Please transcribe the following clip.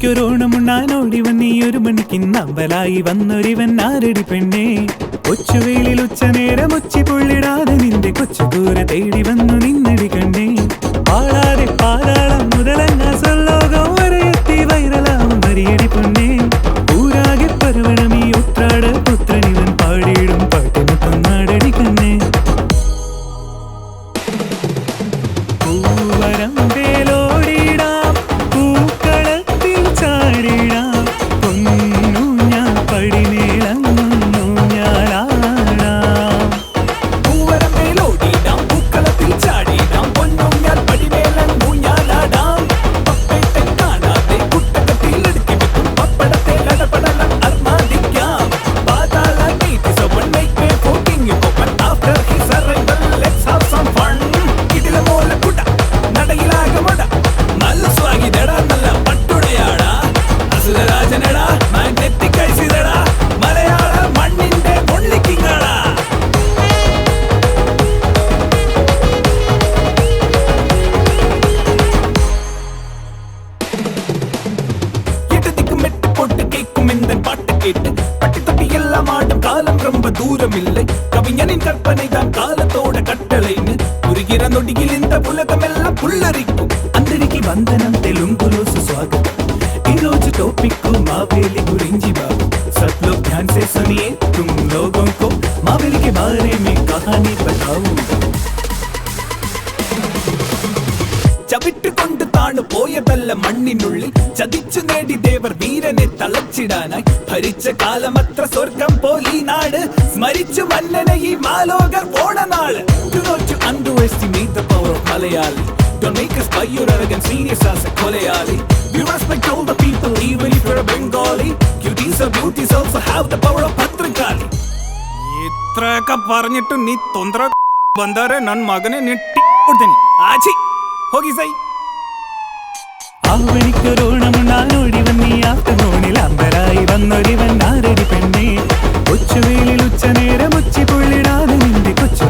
ആവണിക്കൊരോണമുണ്ണാനോടിവൻ നീ ഒരു മണിക്കിന്നമ്പലായി വന്നൊരിവൻ ആരടി പെണ്ണേ. കൊച്ചുവേലിൽ ഉച്ചനേരം ഉച്ചി പൊള്ളിടാതെ നിന്റെ കൊച്ചു ദൂരെ തേടി വന്നു നിന്നടി കണ്ണേ. പാടാതെ പാതാളം മുതലങ്ങ സ്വലോകം വരെ എത്തി വൈറലാവും വരിയടി പൊണ്ണേ. ഊരാകെ പരവണം ഈ ഉത്രാട് പുത്രനിവൻ പാടിയിടും പാട്ടിന് പൊന്നാടടി കണ്ണേ. പൂവരം വേലോടിടാം പൂക്കളത്തിൽ ചാടിടാം പൊന്നു ഞാൻ പടിമേളങ്ങുന്നു ഞാനാടാം. പൂവരം വേലോടിടാം പൂക്കളത്തിൽ ചാടിടാം പൊന്നും ഞാൻ പടിമേളങ്ങു ഞാനാടാം. പപ്പേട്ടെ കാണാതെ കുട്ടകത്തിൽ എടുക്കി വെക്കും പപ്പടത്തെ ലടപടലം അർമാദിക്കാം. പാതാള gate is open, make way for king is open. After his arrival, let's have some fun. ഇതിലെ മോലെ കുട നടയിലാകെ മുട നല്ല സ്വാഗിതടാ നല്ല പട്ടുടയാടാ അസുരരാജനടാ മാഗ്നറ്റിക് ഐസിതടാ മലയാള മണ്ണിന്റെ പൊള്ളിക്കിങ്ങാടാ. எட்டு திக்கும் எட்டு போட்டு கேட்கும் இந்த பாட்டு கேட்டு பட்டி தொட்டி எல்லாம் ஆடும் காலம் ரொம்ப தூரம் இல்லை. கவிஞனின் கற்பனை தான் காலத்தோட கட்டளைன்னு புரிகிற நொடியில் இந்த உலகம் எல்லாம் புல்லரிக்கும். అందరికి వందనం తెలుగులో సుస్వాగతం. ఈ రోజు టాపిక్ मावेली गुरिंजी बाबू. सब लोग ध्यान से सुनिए, तुम लोगों को मावेली के बारे में कहानी बताऊंगा. ചവിട്ടുകൊണ്ട് താണു പോയതല്ല മണ്ണിനുള്ളിൽ ചതിച്ചു നേടി ദേവർ വീരനെ തളച്ചിടാനായി ഭരിച്ച കാലമത്ര സ്വർഗം പോലീ നാട് സ്മരിച്ചു മന്നനെ ഈ മാലോകർ ഓണനാള്. Do not to underestimate the power of Malayali. Don't make us buy your arrogance serious as a kolayali. We respect all the people even if you're a Bengali. Cuties or beauties also have the power of Bhadrakali. ഇത്രയൊക്കെ പറഞ്ഞിട്ട് നീ തൊന്തര ബന്ധാരെ നൻ മകനെ നെട്ടി കൊടുത്തനി ആച്ചി ಹೋಗಿ ಸೈ. ആവണിക്കൊരോണമുണ്ണാനോടിവൻ നീ ആഫ്റ്റർനൂണിൽ അമ്പലായി വന്നൊരിവൻ ആരടി പെണ്ണേ. കൊച്ചുവേലിൽ ഉച്ചനേരം ഉച്ചി പൊള്ളിടാതെ നിന്റെ കൊച്ചു